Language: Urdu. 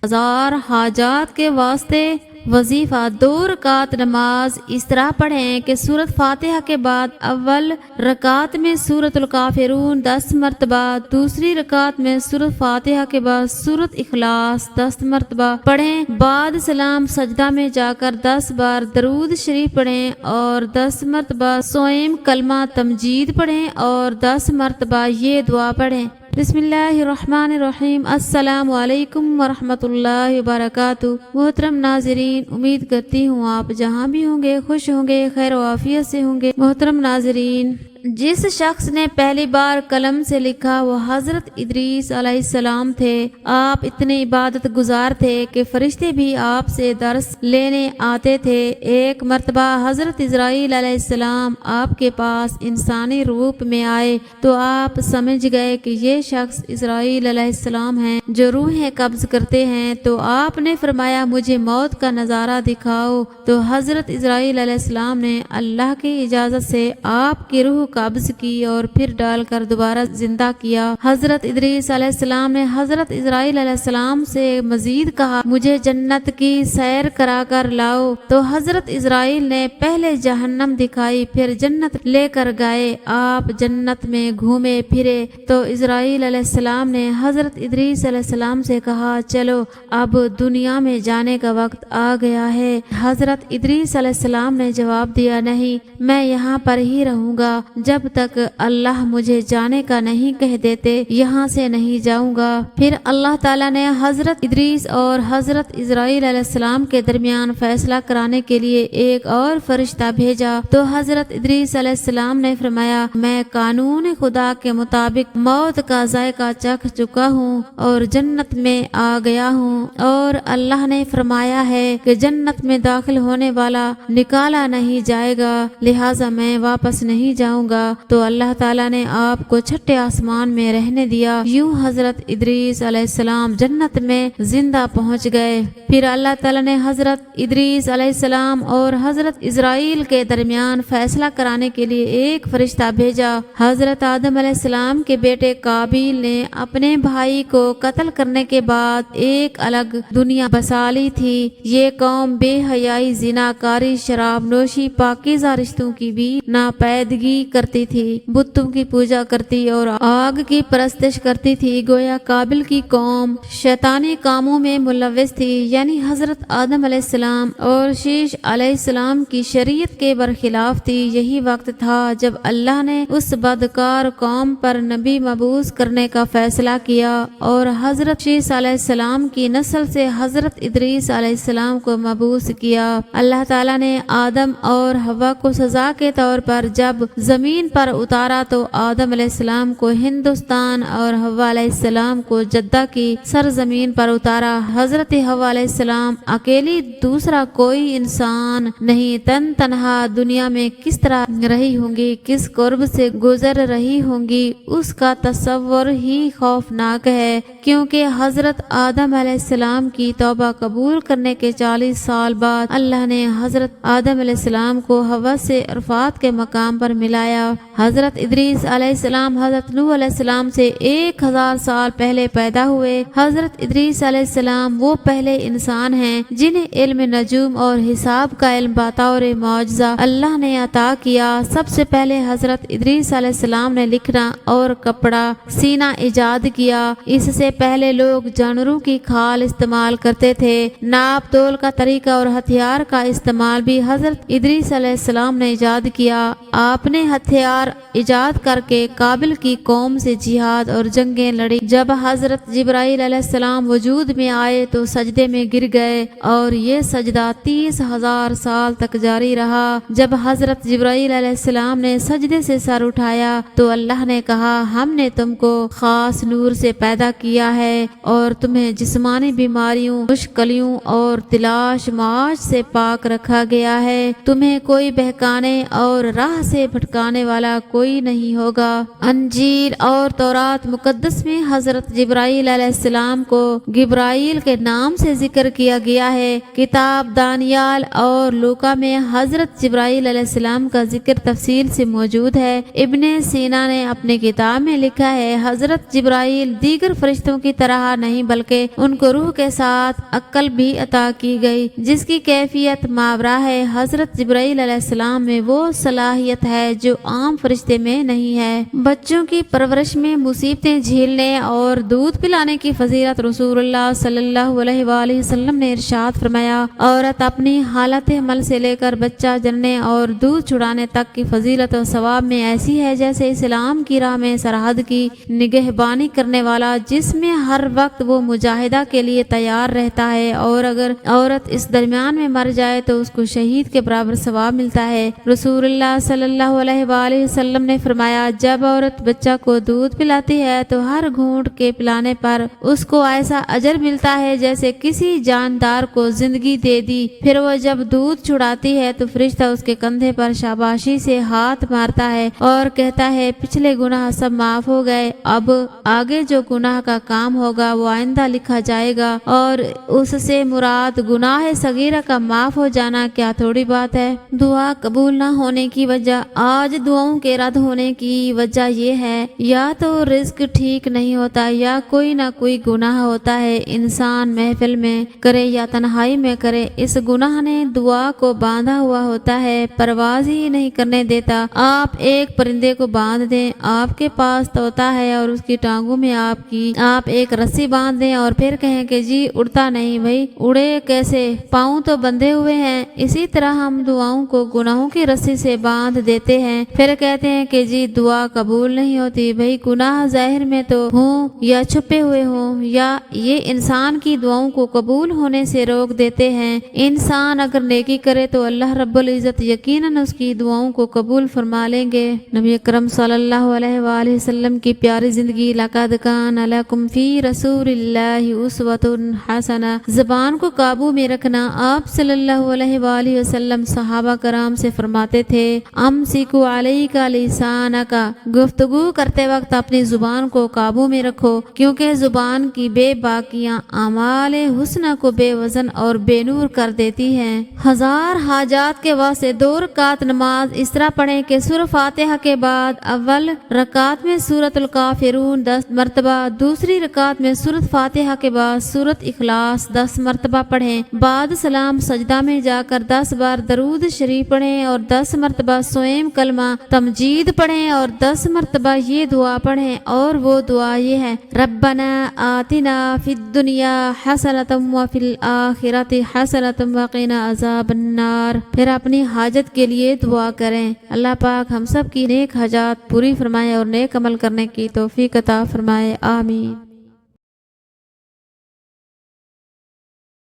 1000 حاجات کے واسطے وظیفہ 2 رکعت نماز اس طرح پڑھیں کہ سورۃ فاتحہ کے بعد اول رکعت میں سورۃ الکافرون 10 مرتبہ، دوسری رکعت میں سورۃ فاتحہ کے بعد سورۃ اخلاص 10 مرتبہ پڑھیں، بعد سلام سجدہ میں جا کر 10 بار درود شریف پڑھیں اور 10 مرتبہ سوئم کلمہ تمجید پڑھیں اور 10 مرتبہ یہ دعا پڑھیں: بسم اللہ الرحمن الرحیم، السلام علیکم ورحمۃ اللہ وبرکاتہ۔ محترم ناظرین، امید کرتی ہوں آپ جہاں بھی ہوں گے خوش ہوں گے، خیر و عافیت سے ہوں گے۔ محترم ناظرین، جس شخص نے پہلی بار قلم سے لکھا وہ حضرت ادریس علیہ السلام تھے۔ آپ اتنے عبادت گزار تھے کہ فرشتے بھی آپ سے درس لینے آتے تھے۔ ایک مرتبہ حضرت اسرائیل علیہ السلام آپ کے پاس انسانی روپ میں آئے تو آپ سمجھ گئے کہ یہ شخص اسرائیل علیہ السلام ہیں جو روحیں قبض کرتے ہیں، تو آپ نے فرمایا مجھے موت کا نظارہ دکھاؤ، تو حضرت اسرائیل علیہ السلام نے اللہ کی اجازت سے آپ کی روح قبض کی اور پھر ڈال کر دوبارہ زندہ کیا۔ حضرت ادریس علیہ السلام نے حضرت اسرائیل علیہ السلام سے مزید کہا مجھے جنت کی سیر کرا کر لاؤ، تو حضرت اسرائیل نے پہلے جہنم دکھائی پھر جنت لے کر گئے۔ آپ جنت میں گھومے پھرے تو اسرائیل علیہ السلام نے حضرت ادریس علیہ السلام سے کہا چلو اب دنیا میں جانے کا وقت آ گیا ہے۔ حضرت ادریس علیہ السلام نے جواب دیا نہیں، میں یہاں پر ہی رہوں گا، جب تک اللہ مجھے جانے کا نہیں کہہ دیتے یہاں سے نہیں جاؤں گا۔ پھر اللہ تعالیٰ نے حضرت ادریس اور حضرت اسرائیل علیہ السلام کے درمیان فیصلہ کرانے کے لیے ایک اور فرشتہ بھیجا، تو حضرت ادریس علیہ السلام نے فرمایا میں قانون خدا کے مطابق موت کا ذائقہ چکھ چکا ہوں اور جنت میں آ گیا ہوں، اور اللہ نے فرمایا ہے کہ جنت میں داخل ہونے والا نکالا نہیں جائے گا، لہٰذا میں واپس نہیں جاؤں گا۔ تو اللہ تعالیٰ نے آپ کو چھٹے آسمان میں رہنے دیا۔ یوں حضرت ادریس علیہ السلام جنت میں زندہ پہنچ گئے۔ پھر اللہ تعالیٰ نے حضرت ادریس علیہ السلام اور حضرت اسرائیل کے درمیان فیصلہ کرانے کے لیے ایک فرشتہ بھیجا۔ حضرت آدم علیہ السلام کے بیٹے قابیل نے اپنے بھائی کو قتل کرنے کے بعد ایک الگ دنیا بسا لی تھی۔ یہ قوم بے حیائی، زنا کاری، شراب نوشی، پاکیزہ رشتوں کی بھی ناپیدگی کرتی تھی، بتوں کی پوجا کرتی اور آگ کی پرستش کرتی تھی۔ گویا قابل کی قوم شیطانی کاموں میں ملوث تھی، یعنی حضرت آدم علیہ السلام اور شیش علیہ السلام کی شریعت کے برخلاف تھی۔ یہی وقت تھا جب اللہ نے اس بدکار قوم پر نبی مبعوث کرنے کا فیصلہ کیا اور حضرت شیش علیہ السلام کی نسل سے حضرت ادریس علیہ السلام کو مبعوث کیا۔ اللہ تعالیٰ نے آدم اور حوا کو سزا کے طور پر جب زمین پر اتارا تو آدم علیہ السلام کو ہندوستان اور حوا علیہ السلام کو جدہ کی سرزمین پر اتارا۔ حضرت حوا علیہ السلام اکیلی، دوسرا کوئی انسان نہیں، تنہا دنیا میں کس طرح رہی ہوں گی، کس قرب سے گزر رہی ہوں گی، اس کا تصور ہی خوفناک ہے، کیونکہ حضرت آدم علیہ السلام کی توبہ قبول کرنے کے 40 سال بعد اللہ نے حضرت آدم علیہ السلام کو حوا سے عرفات کے مقام پر ملایا۔ حضرت ادریس علیہ السلام حضرت نوح علیہ السلام سے 1000 سال پہلے پیدا ہوئے۔ حضرت ادریس علیہ السلام وہ پہلے انسان ہیں جنہیں علم نجوم اور حساب کا علم بطور معجزہ اللہ نے عطا کیا۔ سب سے پہلے حضرت ادریس علیہ السلام نے لکھنا اور کپڑا سینا ایجاد کیا۔ اس سے پہلے لوگ جانوروں کی کھال استعمال کرتے تھے۔ ناپ تول کا طریقہ اور ہتھیار کا استعمال بھی حضرت ادریس علیہ السلام نے ایجاد کیا۔ آپ نے ہتھیار ایجاد کر کے قابل کی قوم سے جہاد اور جنگیں لڑی۔ جب حضرت جبرائیل علیہ السلام وجود میں آئے تو سجدے میں گر گئے اور یہ سجدہ 30,000 سال تک جاری رہا۔ جب حضرت جبرائیل علیہ السلام نے سجدے سے سر اٹھایا تو اللہ نے کہا ہم نے تم کو خاص نور سے پیدا کیا ہے اور تمہیں جسمانی بیماریوں، مشکلیوں اور تلاش معاش سے پاک رکھا گیا ہے۔ تمہیں کوئی بہکانے اور راہ سے بھٹکانے چھڑانے والا کوئی نہیں ہوگا۔ انجیل اور تورات مقدس میں حضرت جبرائیل علیہ السلام کو گبرائیل کے نام سے ذکر کیا گیا ہے۔ کتاب دانیال اور لوکا میں حضرت جبرائیل علیہ السلام کا ذکر تفصیل سے موجود ہے۔ ابن سینا نے اپنی کتاب میں لکھا ہے، حضرت جبرائیل دیگر فرشتوں کی طرح نہیں بلکہ ان کو روح کے ساتھ عقل بھی عطا کی گئی جس کی کیفیت ماورا ہے۔ حضرت جبرائیل علیہ السلام میں وہ صلاحیت ہے جو عام فرشتے میں نہیں ہے۔ بچوں کی پرورش میں مصیبتیں جھیلنے اور دودھ پلانے کی فضیلت رسول اللہ صلی اللہ علیہ وآلہ وسلم نے ارشاد فرمایا، عورت اپنی حالت حمل سے لے کر بچہ جننے اور دودھ چھڑانے تک کی فضیلت و ثواب میں ایسی ہے جیسے اسلام کی راہ میں سرحد کی نگہبانی کرنے والا جس میں ہر وقت وہ مجاہدہ کے لیے تیار رہتا ہے، اور اگر عورت اس درمیان میں مر جائے تو اس کو شہید کے برابر ثواب ملتا ہے۔ رسول اللہ صلی اللہ علیہ وآلہ وسلم نے فرمایا، جب عورت بچہ کو دودھ پلاتی ہے تو ہر گھونٹ کے پلانے پر اس کو ایسا اجر ملتا ہے جیسے کسی جاندار کو زندگی دے دی۔ پھر وہ جب دودھ چھڑاتی ہے تو فرشتہ اس کے کندھے پر شاباشی سے ہاتھ مارتا ہے اور کہتا ہے، پچھلے گناہ سب معاف ہو گئے، اب آگے جو گناہ کا کام ہوگا وہ آئندہ لکھا جائے گا، اور اس سے مراد گناہ صغیرہ کا معاف ہو جانا کیا تھوڑی بات ہے۔ دعا قبول نہ ہونے کی وجہ۔ آج دعاؤں کے رد ہونے کی وجہ یہ ہے، یا تو رزق ٹھیک نہیں ہوتا یا کوئی نہ کوئی گناہ ہوتا ہے، انسان محفل میں کرے یا تنہائی میں کرے، اس گناہ نے دعا کو باندھا ہوا ہوتا ہے، پرواز ہی نہیں کرنے دیتا۔ آپ ایک پرندے کو باندھ دیں، آپ کے پاس طوطا ہے اور اس کی ٹانگوں میں آپ ایک رسی باندھ دیں اور پھر کہیں کہ جی اڑتا نہیں، بھئی اڑے کیسے، پاؤں تو بندھے ہوئے ہیں۔ اسی طرح ہم دعاؤں کو گناہوں کی رسی سے باندھ دیتے ہیں، پھر کہتے ہیں کہ جی دعا قبول نہیں ہوتی، بھئی گناہ ظاہر میں تو ہوں یا چھپے ہوئے ہوں، یا یہ انسان کی دعاؤں کو قبول ہونے سے روک دیتے ہیں۔ انسان اگر نیکی کرے تو اللہ رب العزت یقیناً اس کی دعاؤں کو قبول فرما لیں گے۔ نبی اکرم صلی اللہ علیہ وآلہ وسلم کی پیاری زندگی۔ لقد کان لکم فی رسول اللہ اسوۃ حسنہ۔ زبان کو قابو میں رکھنا۔ آپ صلی اللہ علیہ وآلہ وسلم صحابہ کرام سے فرماتے تھے، امسکوا علیک لسانک، گفتگو کرتے وقت اپنی زبان کو قابو میں رکھو، کیونکہ زبان کی بے باکیاں اعمال حسنہ کو بے وزن اور بے نور کر دیتی ہیں۔ ہزار حاجات کے واسطے 2 رکعت نماز اس طرح پڑھیں کہ سورہ فاتحہ کے بعد اول رکعت میں سورۃ الکافرون 10 مرتبہ، دوسری رکعت میں سورۃ فاتحہ کے بعد سورۃ اخلاص 10 مرتبہ پڑھیں، بعد سلام سجدہ میں جا کر 10 بار درود شریف پڑھیں اور 10 مرتبہ سوئم کلمہ تمجید پڑھیں اور 10 مرتبہ یہ دعا پڑھیں، اور وہ دعا یہ ہے، ربنا آتنا فی الدنیا حسنۃ وفی الآخرۃ حسنۃ وقنا عذاب النار۔ پھر اپنی حاجت کے لیے دعا کریں۔ اللہ پاک ہم سب کی نیک حاجات پوری فرمائے اور نیک عمل کرنے کی توفیق عطا فرمائے، آمین۔